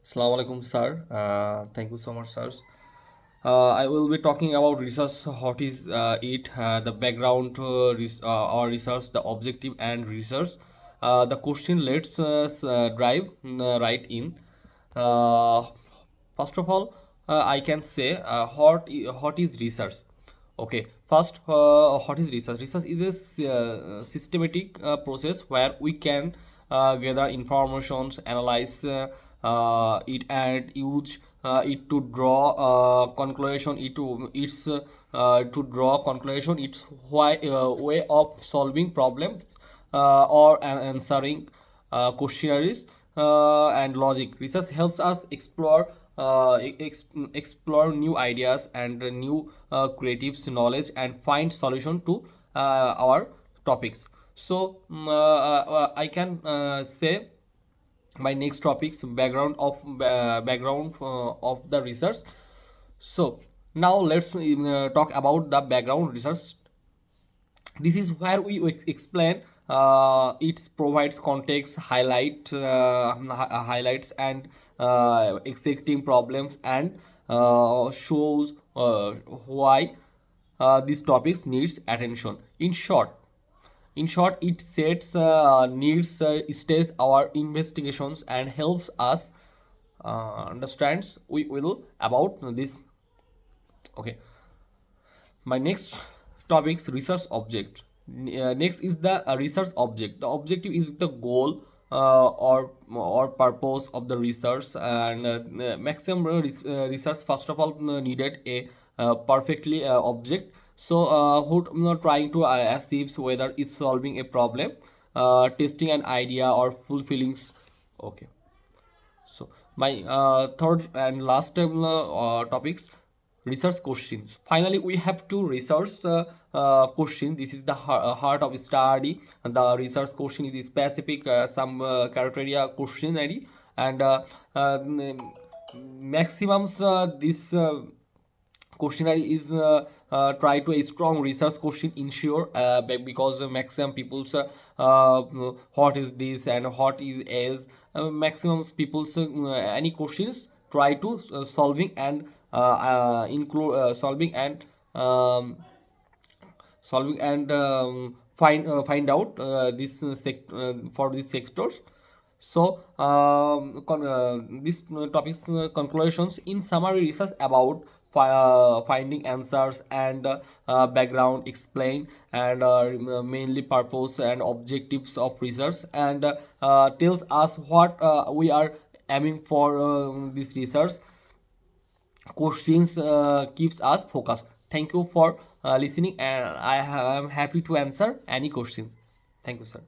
Assalamu alaikum, sir. Thank you so much, sir. I will be talking about research. What is it? The background, our research, the objective, and research. The question. Let's drive right in. Uh, First of all, I can say what is research. Okay, first, what is research? Research is a systematic process where we can gather informations, analyze it, and use it to draw conclusion. To draw conclusion. It's way of solving problems or answering questionnaires and logic. Research helps us explore new ideas and new creative knowledge and find solution to our topics. So I can say my next topics background of the research. So now let's talk about the background research. This is where we explain it provides context, highlights and executing problems and shows why these topics needs attention. In short, it sets needs stays our investigations and helps us understands we will about this. Okay, my next topics research object. Next is the research object. The objective is the goal or purpose of the research, and maximum research first of all needed a perfectly object. So who trying to achieve whether it's solving a problem, testing an idea or fulfilling. Okay, so my third and last topics research questions. Finally, we have to research question. This is the heart of study. And the research question is specific some criteria questionnaire and maximums this questionnaire is try to a strong research question ensure because maximum people's what is this and what is as maximum people's any questions try to include solving and find out this for these sectors. So this topics conclusions in summary research about finding answers and background explain and mainly purpose and objectives of research and tells us what we are aiming for this research. Questions keeps us focused. Thank you for listening, and I am happy to answer any question. Thank you, sir.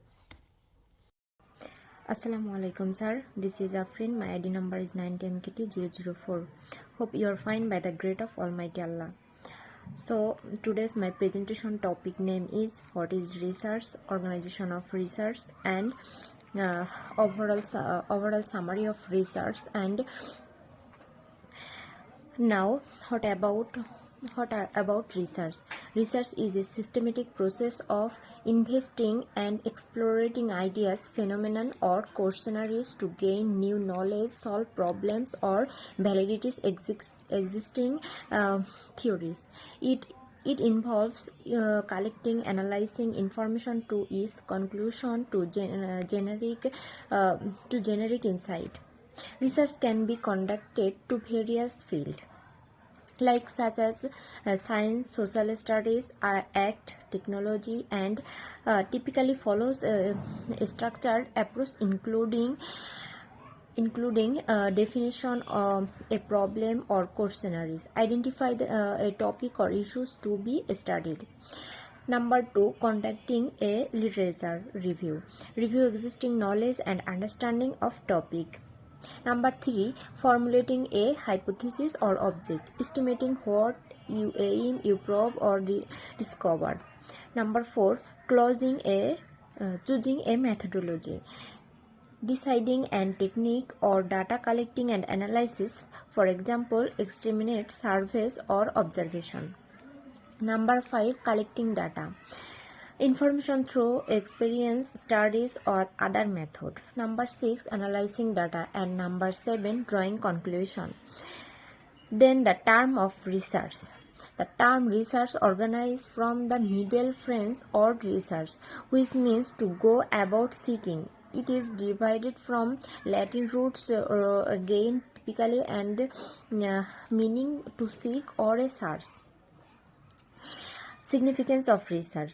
Assalamu alaikum, sir. This is Afrin. My ID number is 90MKT004. Hope you are fine by the grace of Almighty Allah. So today's my presentation topic name is what is research, organization of research, and overall summary of research. And now what about research? Research is a systematic process of investing and exploring ideas, phenomenon, or questionnaires to gain new knowledge, solve problems, or validates existing theories. It involves collecting, analyzing information to its conclusion to generic insight. Research can be conducted to various fields like such as science, social studies, art, technology, and typically follows a structured approach including definition of a problem or questionnaires, identify a topic or issues to be studied. Number 2, conducting a literature review existing knowledge and understanding of topic. Number 3, formulating a hypothesis or object, estimating what you aim, you probe or discover. Number 4, choosing a methodology, deciding an technique or data collecting and analysis, for example, exterminate surveys or observation. Number 5, collecting data, Information through experience, studies, or other method. Number 6, analyzing data, and number 7, drawing conclusion. Then the term of research. The term research organized from the Middle French or research, which means to go about seeking. It is divided from Latin roots again typically and meaning to seek or a search. Significance of research.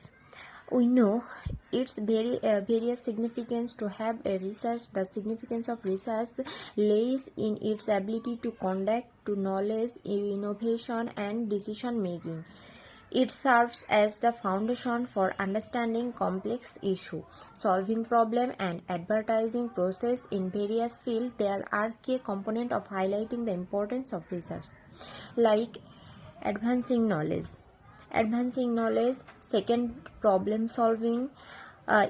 We know its various significance to have a research. The significance of research lays in its ability to conduct to knowledge, innovation, and decision making. It serves as the foundation for understanding complex issue, solving problem, and advertising process in various fields. There are key components of highlighting the importance of research, like advancing knowledge. Advancing knowledge, second, problem solving,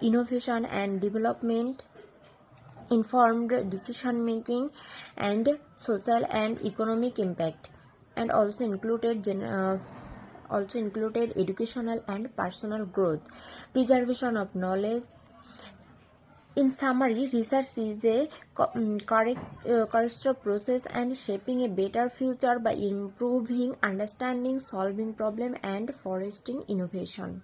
innovation and development, informed decision making, and social and economic impact, and also included educational and personal growth. Preservation of knowledge. In summary, research is a correct process and shaping a better future by improving understanding, solving problem, and fostering innovation.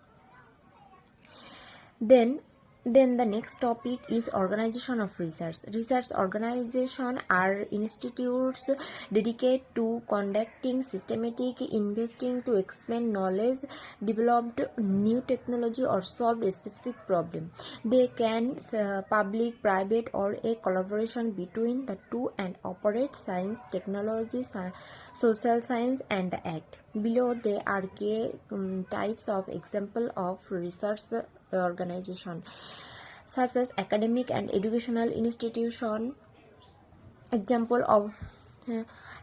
Then the next topic is organization of research. Research organization are institutes dedicated to conducting systematic investing to expand knowledge, develop new technology, or solve a specific problem. They can public, private, or a collaboration between the two and operate science, technology, social science, and the act. Below there are key types of example of research organization, such as academic and educational institution. Example of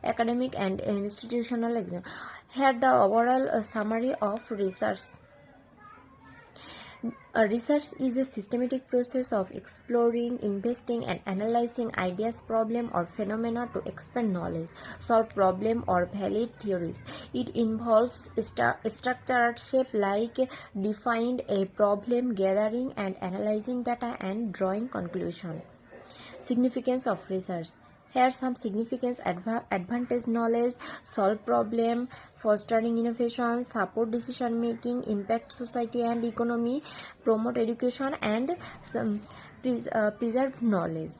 academic and institutional example. Here the overall summary of research. Research is a systematic process of exploring, investing, and analyzing ideas, problem, or phenomena to expand knowledge, solve problem, or validate theories. It involves structured shape like defining a problem, gathering and analyzing data, and drawing conclusion. Significance of research. Here some significance: advantage knowledge, solve problem, fostering innovation, support decision making, impact society and economy, promote education, and some preserve knowledge.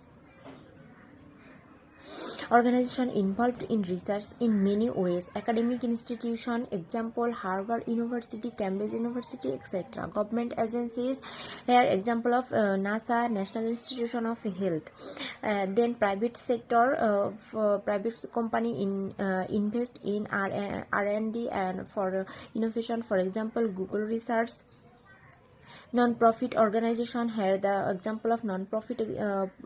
Organization involved in research in many ways. Academic institution, example Harvard University, Cambridge University, etc. Government agencies, here example of NASA, National Institution of Health. Then private sector, private company invest in R&D and for innovation, for example Google Research. Non-profit organization, here the example of non-profit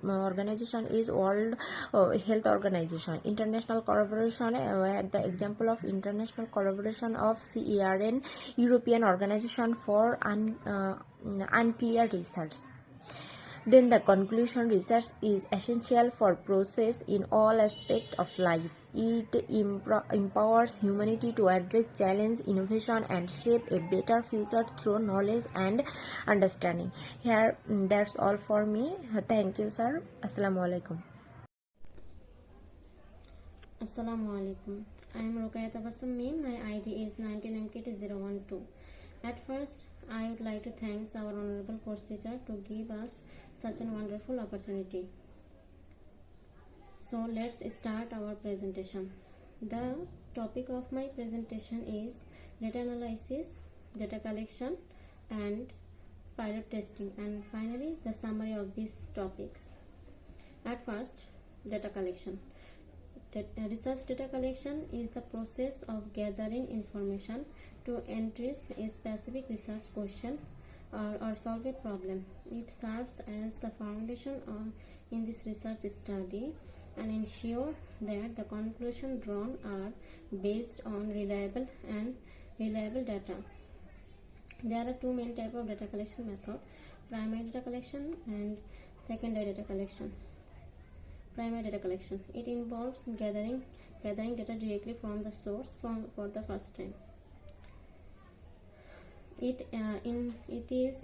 organization is World Health Organization. International collaboration, here the example of international collaboration of CERN, European Organization for Unclear Research. Then the conclusion: research is essential for progress in all aspects of life. It empowers humanity to address challenge, innovation, and shape a better future through knowledge and understanding. Here, that's all for me. Thank you, sir. Assalamu alaikum. Assalamu alaikum. I am Rukayat Abassam Meen. My ID is 19MKT012. At first, I would like to thank our honorable course teacher to give us such a wonderful opportunity. So let's start our presentation. The topic of my presentation is data analysis, data collection, and pilot testing, and finally the summary of these topics. At first, data collection. Research data collection is the process of gathering information to address a specific research question or solve a problem. It serves as the foundation in this research study and ensure that the conclusions drawn are based on reliable data. There are two main types of data collection method: primary data collection and secondary data collection. Primary data collection, it involves gathering data directly from the source for the first time. It is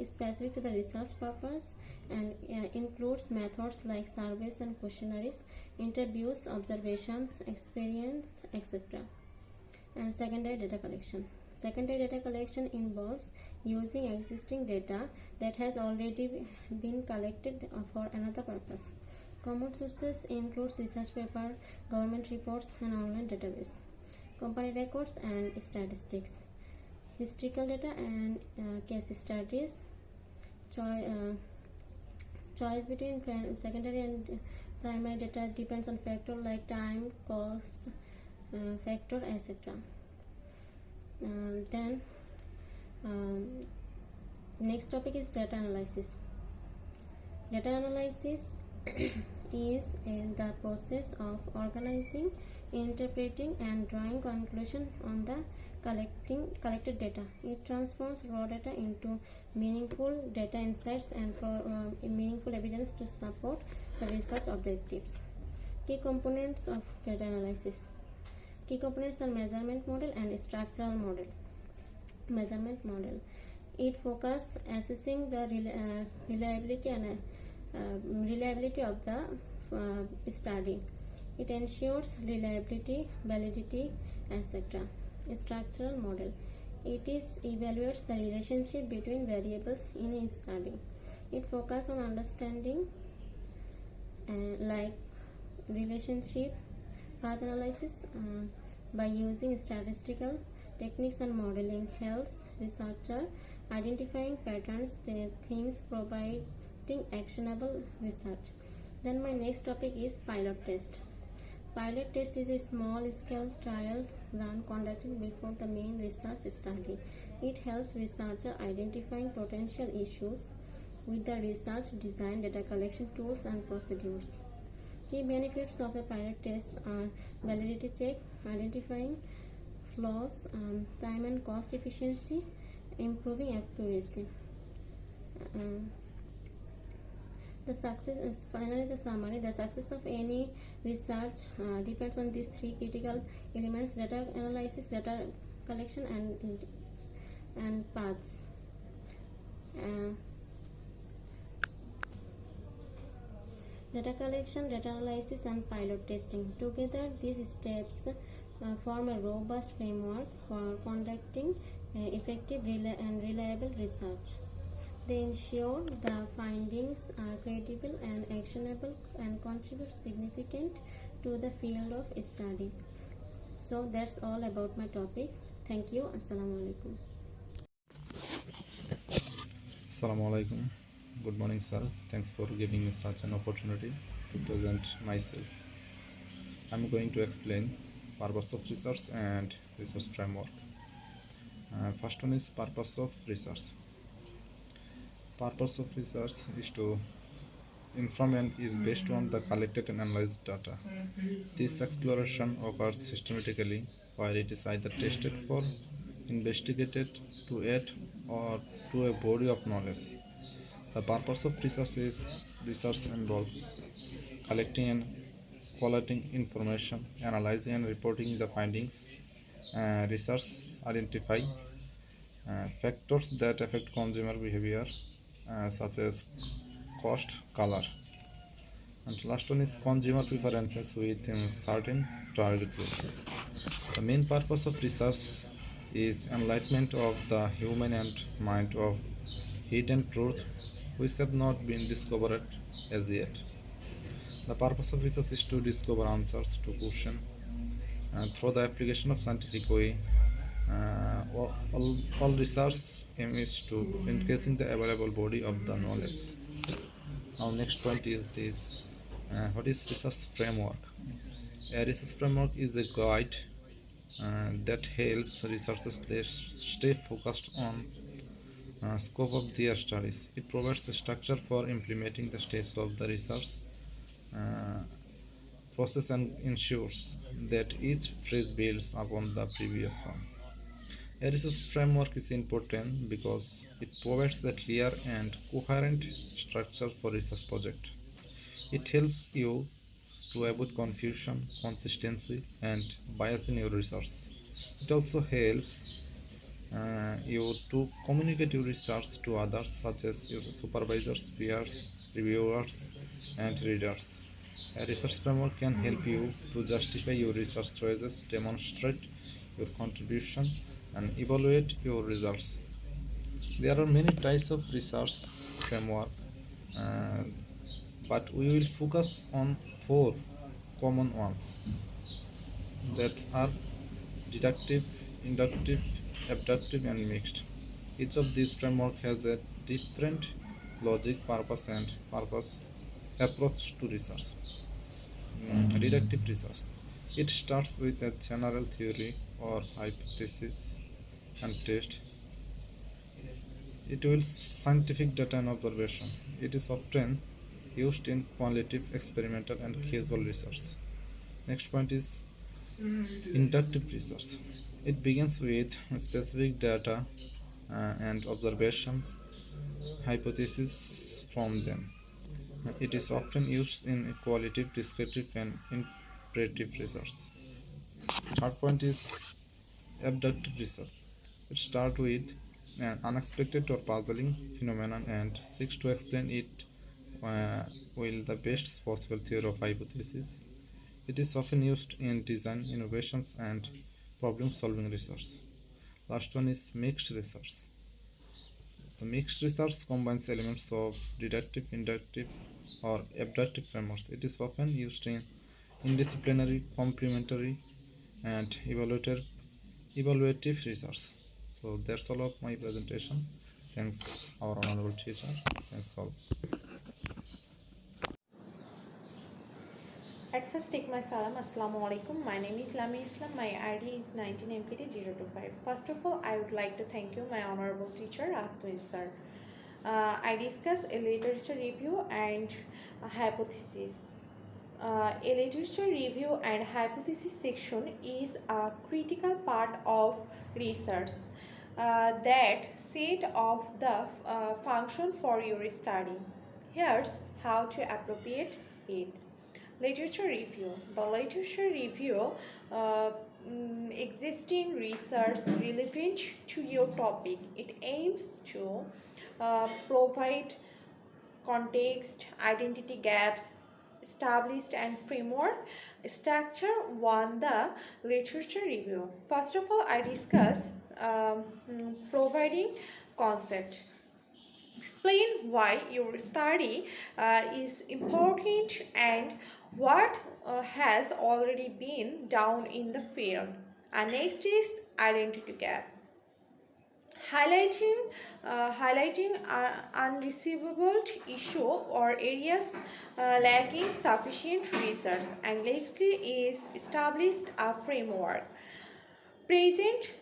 specific to the research purpose and includes methods like surveys and questionnaires, interviews, observations, experience, etc. And secondary data collection. Secondary data collection involves using existing data that has already been collected for another purpose. Common sources include research paper, government reports, and online database, company records and statistics, historical data and case studies. Choice between secondary and primary data depends on factors like time, cost, factor, etc. Then next topic is data analysis. Data analysis is the process of organizing, interpreting, and drawing conclusion on the collected data. It transforms raw data into meaningful data insights and meaningful evidence to support the research objectives. Key components of data analysis. Key components are measurement model and structural model. Measurement model. It focuses assessing the reliability and reliability of the study. It ensures reliability, validity, etc. Structural model. It evaluates the relationship between variables in a study. It focuses on understanding like relationship. Path analysis by using statistical techniques and modeling helps researcher identifying patterns, their things, providing actionable research. Then my next topic is pilot test. Pilot test is a small scale trial run conducted before the main research study. It helps researcher identifying potential issues with the research design, data collection tools and procedures. Key benefits of a pilot test are validity check, identifying flaws, time and cost efficiency, improving accuracy. The success, finally the summary. The success of any research depends on these three critical elements: data analysis, data collection, and paths. Data collection, data analysis, and pilot testing. Together, these steps form a robust framework for conducting effective and reliable research. They ensure the findings are credible and actionable and contribute significant to the field of study. So that's all about my topic. Thank you. Assalamu alaikum. Assalamu alaikum. Good morning, sir. Thanks for giving me such an opportunity to present myself. I'm going to explain purpose of research and research framework. First one is purpose of research. Purpose of research is to inform and is based on the collected and analyzed data. This exploration occurs systematically, where it is either tested for, investigated to add, or to a body of knowledge. The purpose of research involves collecting and collating information, analyzing and reporting the findings. Research identify factors that affect consumer behavior, such as cost, color. And last one is consumer preferences within certain target groups. The main purpose of research is enlightenment of the human and mind of hidden truth which have not been discovered as yet. The purpose of research is to discover answers to questions through the application of scientific way. All research aim is to increasing the available body of the knowledge. Now next point is this. What is research framework? A research framework is a guide that helps researchers stay focused on scope of their studies. It provides a structure for implementing the steps of the research uh, process and ensures that each phase builds upon the previous one. A research framework is important because it provides a clear and coherent structure for research project. It helps you to avoid confusion, consistency, and bias in your research. It also helps You to communicate your research to others, such as your supervisors, peers, reviewers, and readers. A research framework can help you to justify your research choices, demonstrate your contribution, and evaluate your results. There are many types of research framework, uh, but we will focus on four common ones that are deductive, inductive, abductive, and mixed. Each of these framework has a different logic, purpose, and purpose approach to research. Deductive research. It starts with a general theory or hypothesis and test. It builds scientific data and observation. It is often used in qualitative, experimental, and casual research. Next point is inductive research. It begins with specific data and observations, hypotheses from them. It is often used in qualitative, descriptive, and imperative research. Third point is abductive research. It starts with an unexpected or puzzling phenomenon and seeks to explain it with the best possible theory of hypothesis. It is often used in design, innovations, and problem-solving research. Last one is mixed research. The mixed research combines elements of deductive, inductive, or abductive frameworks. It is often used in interdisciplinary, complementary, and evaluative research. So that's all of my presentation. Thanks, our honorable teacher. Thanks all. At first, take my salam. Assalamu alaikum. My name is Lami Islam. My ID is 19MPT025. First of all, I would like to thank you, my honorable teacher, Ahmed sir. I discuss a literature review and a hypothesis. A literature review and hypothesis section is a critical part of research that set of the function for your study. Here's how to appropriate it. Literature review. The literature review existing research relevant to your topic. It aims to provide context, identity gaps, established and framework structure. One, the literature review. First of all, I discuss providing concept. Explain why your study is important and what has already been done in the field. And next is identity gap. Highlighting unreceivable issue or areas lacking sufficient research. And lastly is established a framework. Present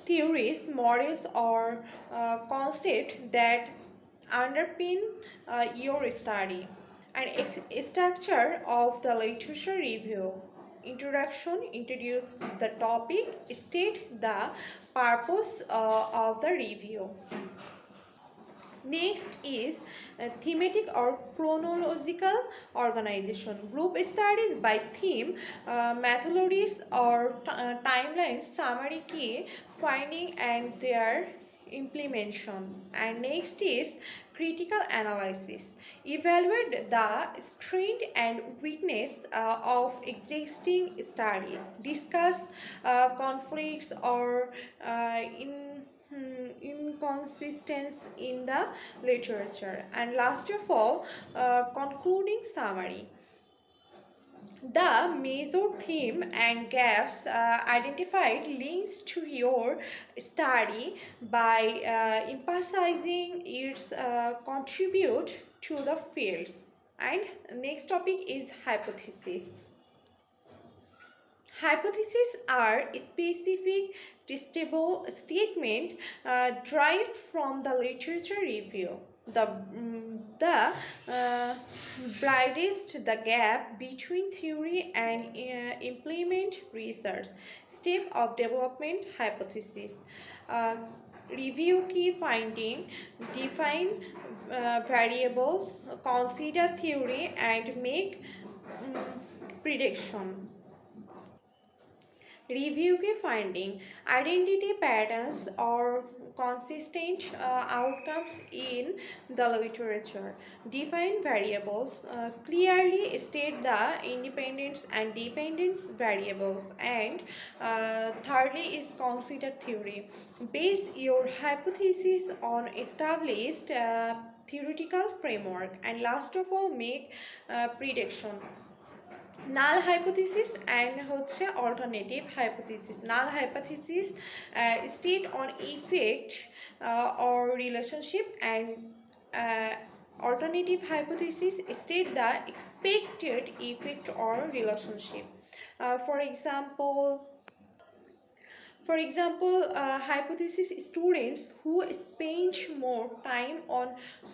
theories, models, or concepts that underpin your study. And structure of the literature review. Introduction: introduce the topic, state the purpose of the review. Next is thematic or chronological organization. Group studies by theme, methodologies or timelines, summary key finding and their implementation. And next is critical analysis. Evaluate the strength and weakness of existing study. Discuss conflicts or inconsistency in the literature. And last of all, concluding summary. The major theme and gaps identified links to your study by emphasizing its contribute to the fields. And next topic is hypothesis. Hypotheses are specific, testable statements derived from the literature review. The bridges the gap between theory and implement research. Step of development hypothesis. Review key finding, define variables, consider theory, and make prediction. Review के finding identity patterns or consistent outcomes in the literature. Define variables. Clearly state the independence and dependence variables. And thirdly is consider theory. Base your hypothesis on established theoretical framework. And last of all, make prediction. Null hypothesis and হচ্ছে alternative hypothesis null hypothesis state on effect or relationship and alternative hypothesis state the expected effect or relationship. For example, hypothesis students who spend more time on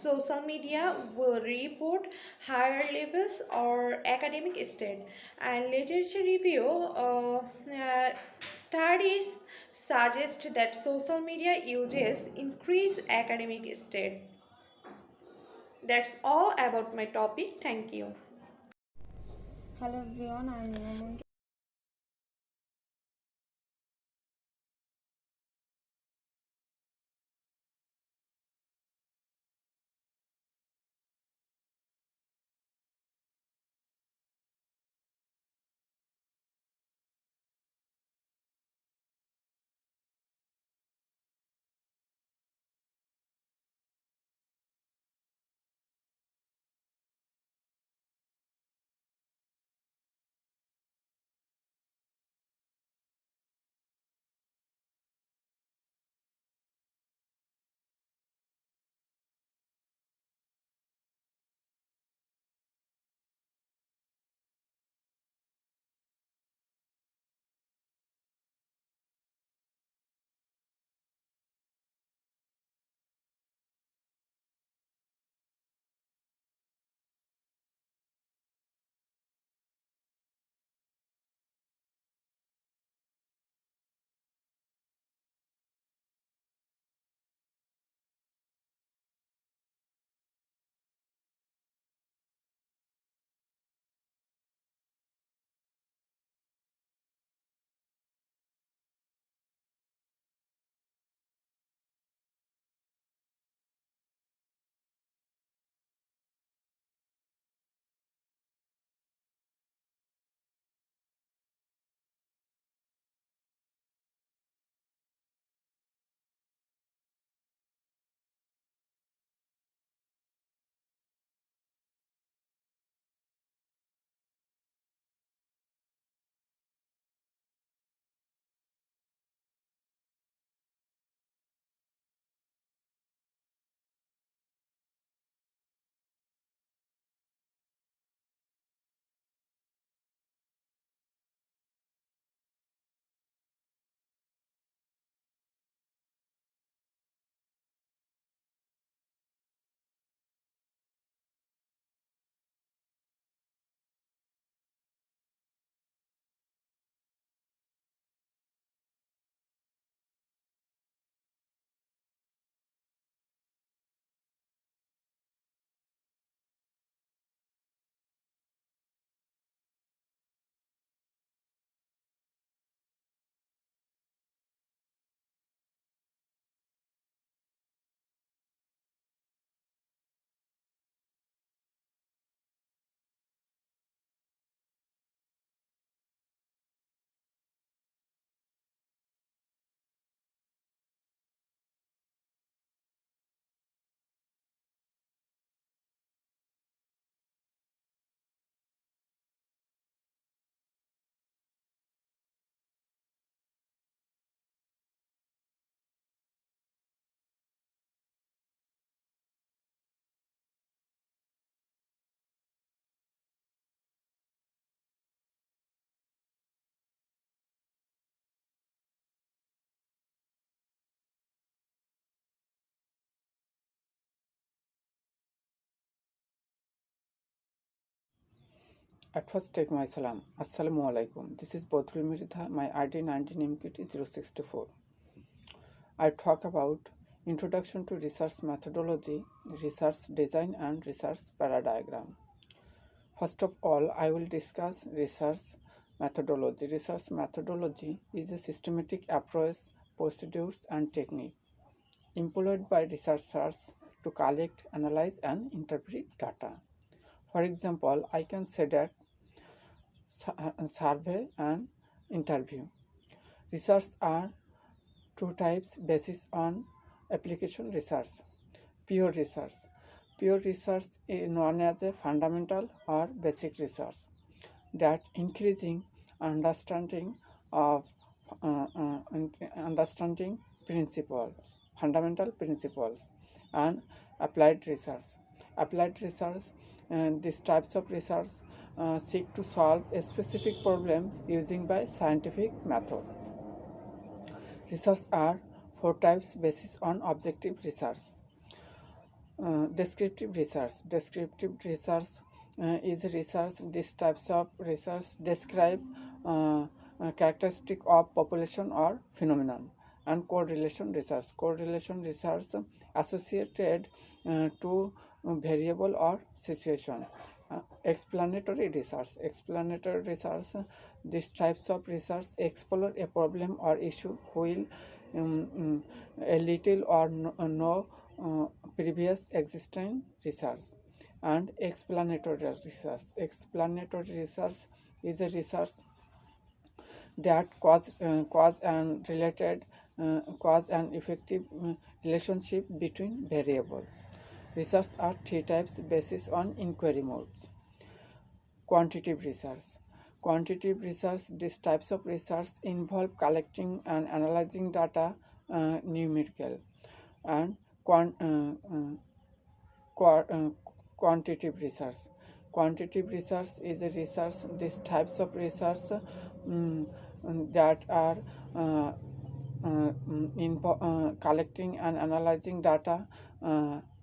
social media will report higher levels or academic state. And literature review studies suggest that social media uses increase academic state. That's all about my topic. Thank you. Hello everyone, I am Nirmal. At first, take my salam. Assalamu alaikum. This is Bodrul Mirdha. My ID 19MKT064. I talk about Introduction to Research Methodology, Research Design and Research Paradigm. First of all, I will discuss research Methodology. Research methodology is a systematic approach, procedures, and technique employed by researchers to collect, analyze, and interpret data. For example, I can say that survey and interview. Research are two types based on application research. Pure research. Pure research is known as a fundamental or basic research that increasing understanding of understanding principle, fundamental principles, and applied research. Applied research, these types of research seek to solve a specific problem using by scientific method. Research are four types based on objective research. Descriptive research. Descriptive research is research. These types of research describe characteristic of population or phenomenon. And correlation research. Correlation research associated to variable or situation. Explanatory research. Explanatory research. These types of research explore a problem or issue while a little or no previous existing research. And explanatory research. Explanatory research is a research that cause and related cause and effective relationship between variable. Research are three types based on inquiry modes. Quantitative research. Quantitative research, these types of research involve collecting and analyzing data numerical. And quantitative research. Quantitative research is a research, these types of research that are collecting and analyzing data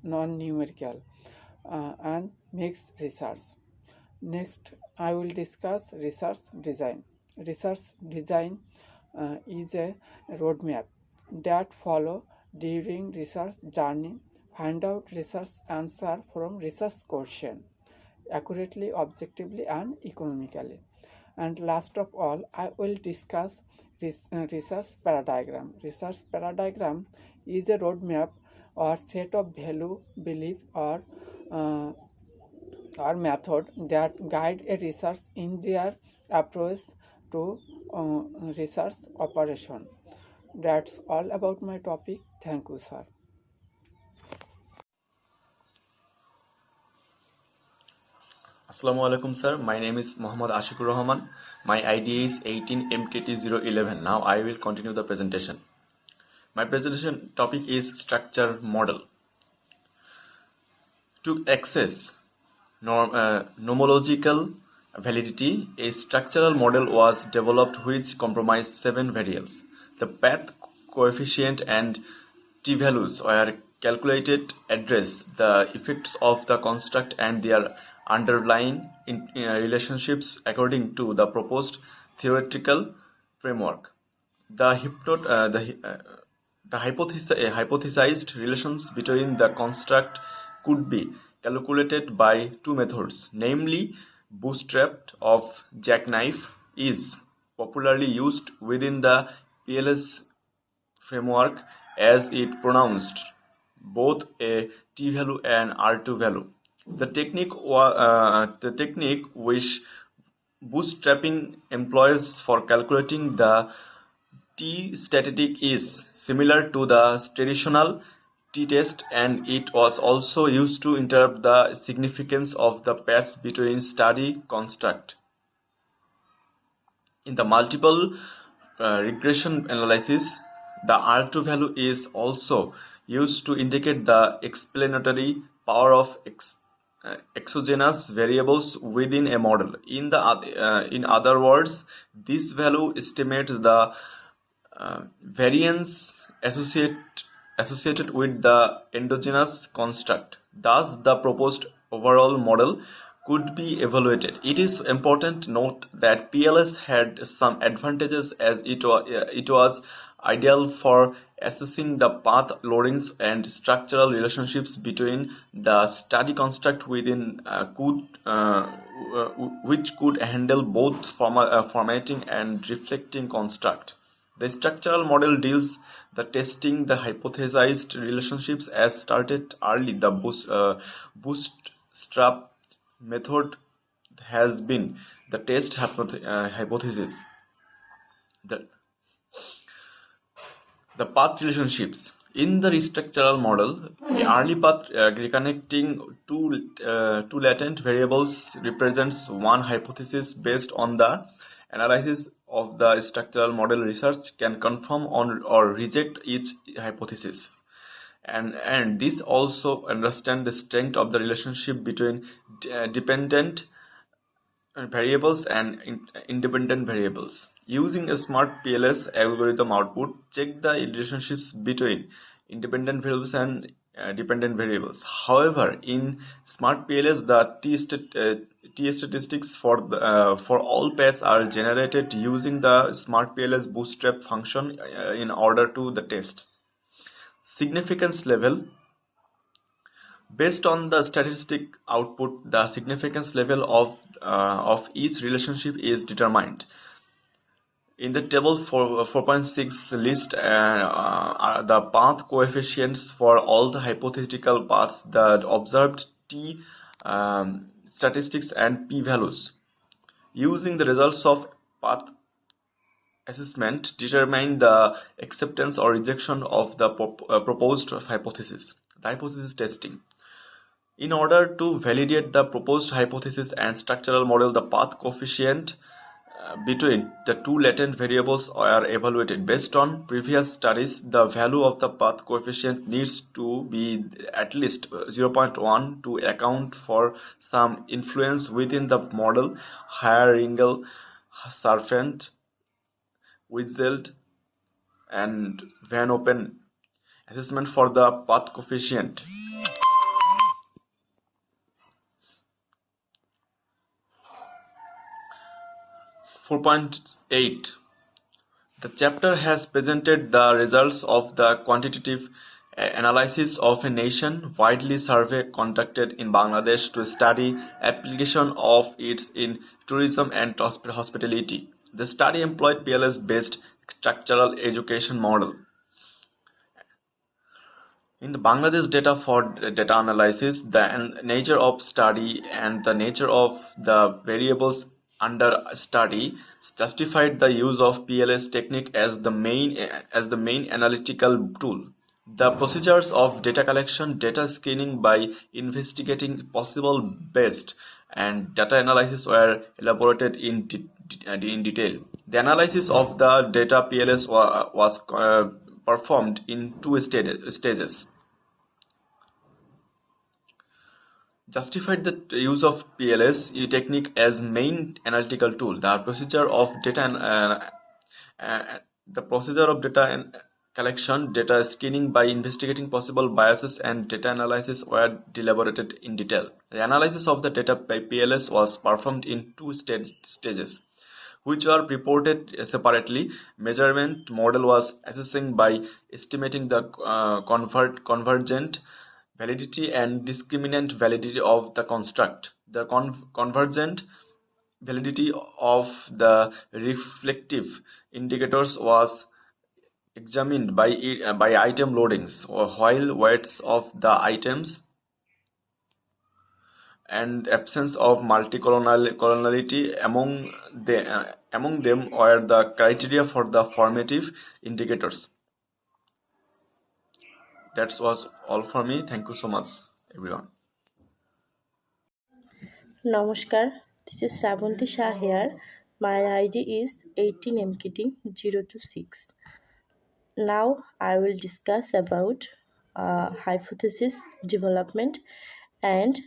non-numerical and mixed research. Next, I will discuss research design. Research design is a roadmap that follow during research journey, find out research answer from research question accurately, objectively, and economically. And last of all, I will discuss research paradigm. Research paradigm is a roadmap or set of value, belief, or method that guide a research in their approach to research operation. That's all about my topic. Thank you, sir. Assalamu alaikum, sir. My name is Muhammad Ashikur Rahman. My ID is 18MKT011. Now I will continue the presentation. My presentation topic is structure model. To access nomological validity, a structural model was developed which comprised 7 variables. The path coefficient and t-values were calculated address the effects of the construct and their underlying relationships according to the proposed theoretical framework. The hypothesized relations between the construct could be calculated by two methods, namely bootstrapped of jackknife is popularly used within the PLS framework as it pronounced both a t-value and r2 value. The technique which bootstrapping employs for calculating the t-static is similar to the traditional t-test, and it was also used to interpret the significance of the path between study construct. In the multiple regression analysis, the R2 value is also used to indicate the explanatory power of exogenous variables within a model. In other words, this value estimates the variance associated with the endogenous construct. Thus, the proposed overall model could be evaluated. It is important to note that PLS had some advantages as it was ideal for assessing the path loadings and structural relationships between the study construct within which could handle both formatting and reflecting construct. The structural model deals the testing the hypothesized relationships as started early. The bootstrap method has been the test hypothesis. The, the path relationships. In the structural model, the early path reconnecting two latent variables represents one hypothesis. Based on the analysis of the structural model, research can confirm or reject each hypothesis. And this also understand the strength of the relationship between dependent variables and independent variables. Using a smart PLS algorithm output, check the relationships between independent variables and dependent variables. However, in smart PLS, the T statistics for all paths are generated using the smart PLS bootstrap function in order to the test significance level. Based on the statistic output, the significance level of each relationship is determined. In the table 4.6 list the path coefficients for all the hypothetical paths, the observed t statistics and p-values. Using the results of path assessment, determine the acceptance or rejection of the proposed hypothesis. The hypothesis testing. In order to validate the proposed hypothesis and structural model, the path coefficient between the two latent variables are evaluated. Based on previous studies, the value of the path coefficient needs to be at least 0.1 to account for some influence within the model. Higher Ringel, Sarfent, Witzelt, and Van Open assessment for the path coefficient. 4.8. The chapter has presented the results of the quantitative analysis of a nation-widely survey conducted in Bangladesh to study application of it in tourism and hospitality. The study employed PLS-based structural education model. In the Bangladesh data for data analysis, the nature of study and the nature of the variables under study justified the use of PLS technique as the main analytical tool. The procedures of data collection, data screening by investigating possible best, and data analysis were elaborated in detail. The analysis of the data PLS was performed in two stages. Justified the use of PLS technique as main analytical tool. The procedure of data collection, data screening by investigating possible biases, and data analysis were deliberated in detail. The analysis of the data by PLS was performed in two stages, which were reported separately. Measurement model was assessing by estimating the convergent validity and discriminant validity of the construct. The convergent validity of the reflective indicators was examined by item loadings, or while weights of the items and absence of multicolonality among them were the criteria for the formative indicators. That was all for me. Thank you so much, everyone. Namaskar, this is Shravanti Shah here. My ID is 18MKT026. Now I will discuss about hypothesis development and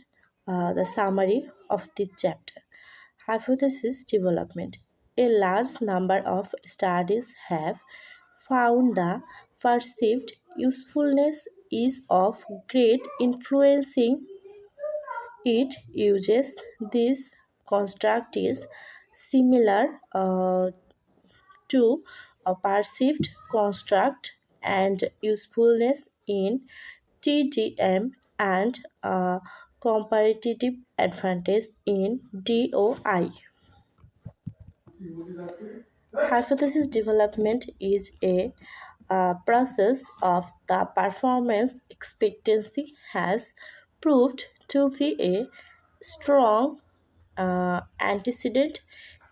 the summary of this chapter. Hypothesis development. A large number of studies have found the perceived usefulness is of great influencing it uses this construct is similar to a perceived construct and usefulness in TDM and a comparative advantage in DOI. Hypothesis development is a process of the performance expectancy has proved to be a strong antecedent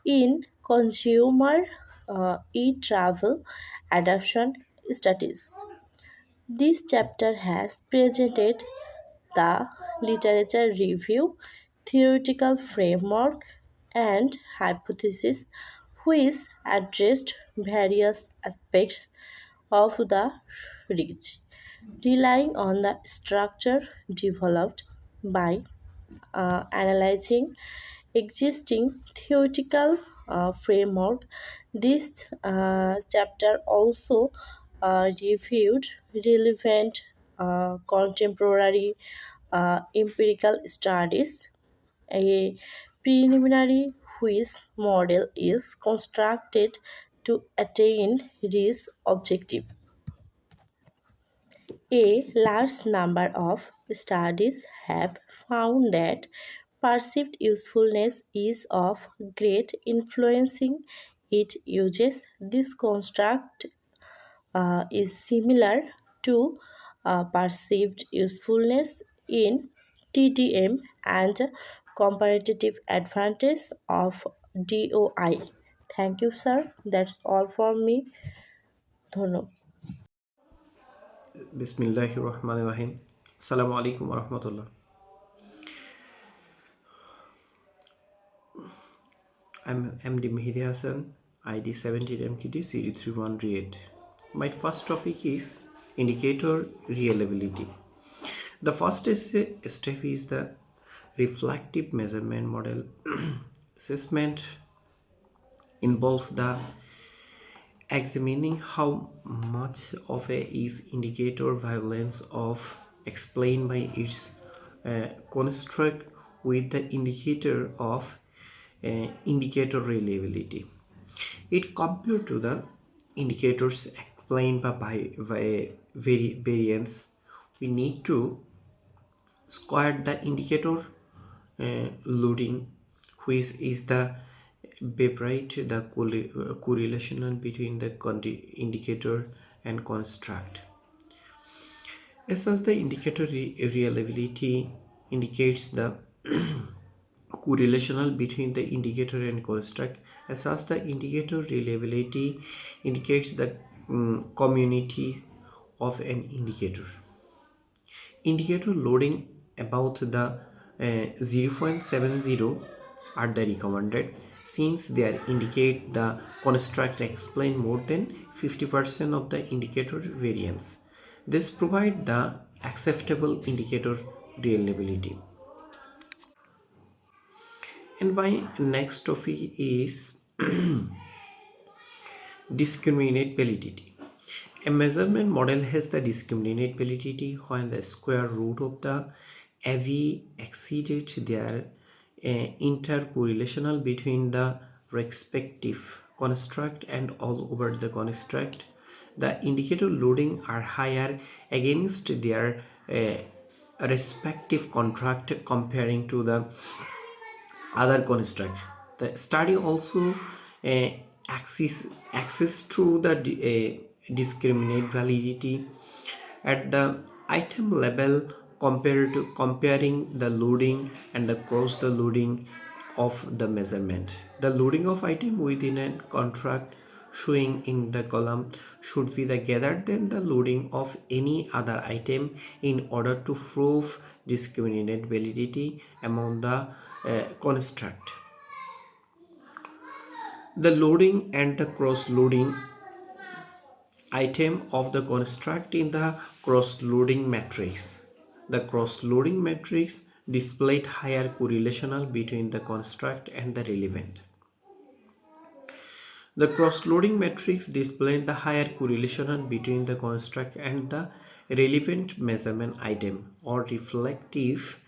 in consumer e-travel adoption studies. This chapter has presented the literature review, theoretical framework, and hypothesis which addressed various aspects of the reach, relying on the structure developed by analyzing existing theoretical framework. This chapter also reviewed relevant contemporary empirical studies. A preliminary which model is constructed to attain this objective. A large number of studies have found that perceived usefulness is of great influencing its uses. This construct is similar to perceived usefulness in TTM and comparative advantage of DOI. Thank you, sir. That's all for me. ধন্যবাদ। Bismillahirrahmanirrahim. Assalamu alaikum warahmatullah. I'm MD Mehdi Hassan, ID 17MKT 03138. My first topic is indicator reliability. The first step is the reflective measurement model. Assessment involves the examining how much of a is indicator violence of explained by its construct with the indicator of indicator reliability. It compared to the indicators explained by variance. We need to square the indicator loading, which is the separate the correlation between the indicator and construct. As such, the indicator reliability indicates the correlational between the indicator and construct. As such, the indicator reliability indicates the community of an indicator. Indicator loading about the 0.70 are the recommended, since they indicate the construct explain more than 50% of the indicator variance. This provide the acceptable indicator reliability. And my next topic is discriminate validity. A measurement model has the discriminate validity when the square root of the AV exceeded their intercorrelational between the respective construct and all over the construct. The indicator loading are higher against their respective contract comparing to the other construct. The study also access to the discriminate validity at the item level comparing the loading and across the loading of the measurement. The loading of item within a contract showing in the column should be the greater than the loading of any other item in order to prove discriminate validity among the construct. The loading and the cross loading item of the construct in the cross loading matrix. The cross loading matrix displayed higher correlational between the construct and the relevant. The cross-loading matrix displayed the higher correlation between the construct and the relevant measurement item or reflective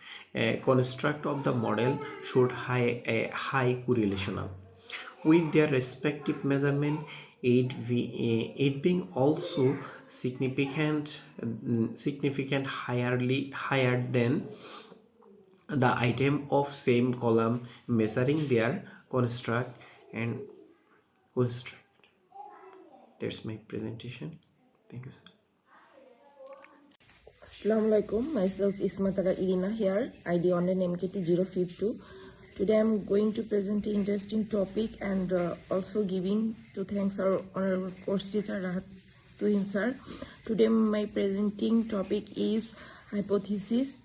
construct of the model showed a high correlation. with their respective measurement, it being also significant higher than the item of same column measuring their construct and construct. That's my presentation. Thank you, sir. Assalamualaikum. Myself Ismatara Irina here, ID online MKT052. Today I'm going to present an interesting topic and also giving to thanks our honorable course teacher Rahat Tuhin sir. Today my presenting topic is hypothesis.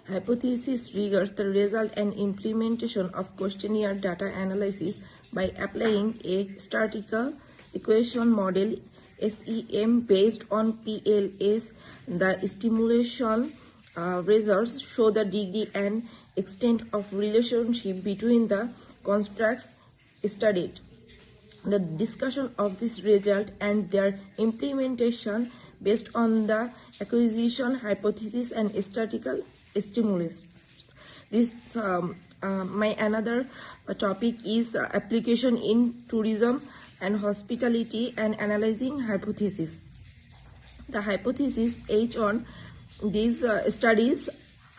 Hypothesis triggers the result and implementation of questionnaire data analysis by applying a statistical equation model SEM based on PLS. The stimulation results show the degree and extent of relationship between the constructs studied. The discussion of this result and their implementation based on the acquisition hypothesis and statistical stimulus. This my another topic is application in tourism and hospitality and analyzing hypothesis. The hypothesis H on these studies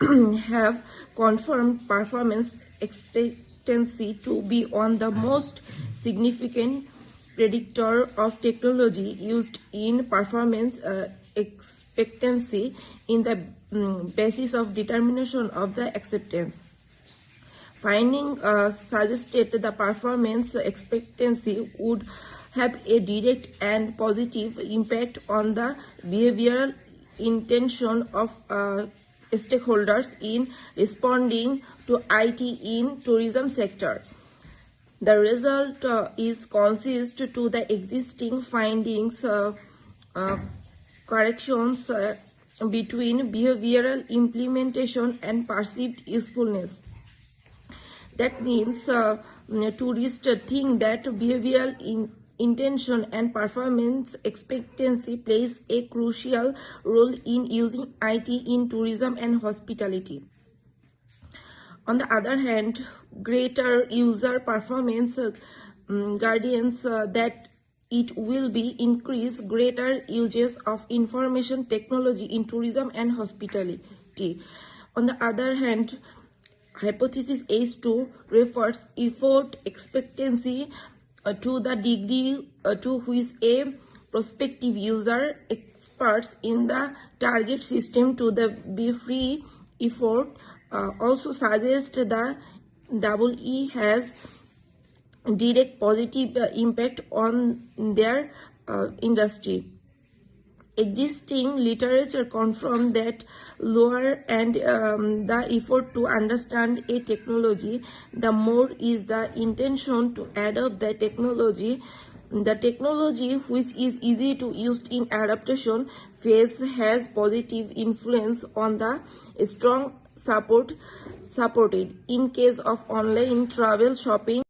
have confirmed performance expectancy to be one of the most significant predictor of technology used in performance expectancy in the basis of determination of the acceptance. Finding suggested the performance expectancy would have a direct and positive impact on the behavioral intention of stakeholders in responding to IT in tourism sector. The result is consistent to the existing findings, corrections between behavioral implementation and perceived usefulness. That means tourists think that behavioral intention and performance expectancy plays a crucial role in using IT in tourism and hospitality. On the other hand, greater user performance guardians that it will be increase greater uses of information technology in tourism and hospitality. On the other hand, hypothesis H2 refers effort expectancy to the degree to which a prospective user experts in the target system to the be free effort also suggests the EE has direct positive impact on their industry. Existing literature confirms that lower and the effort to understand a technology, the more is the intention to adopt the technology. The technology, which is easy to use in adaptation phase, has positive influence on the strong supported. In case of online travel shopping,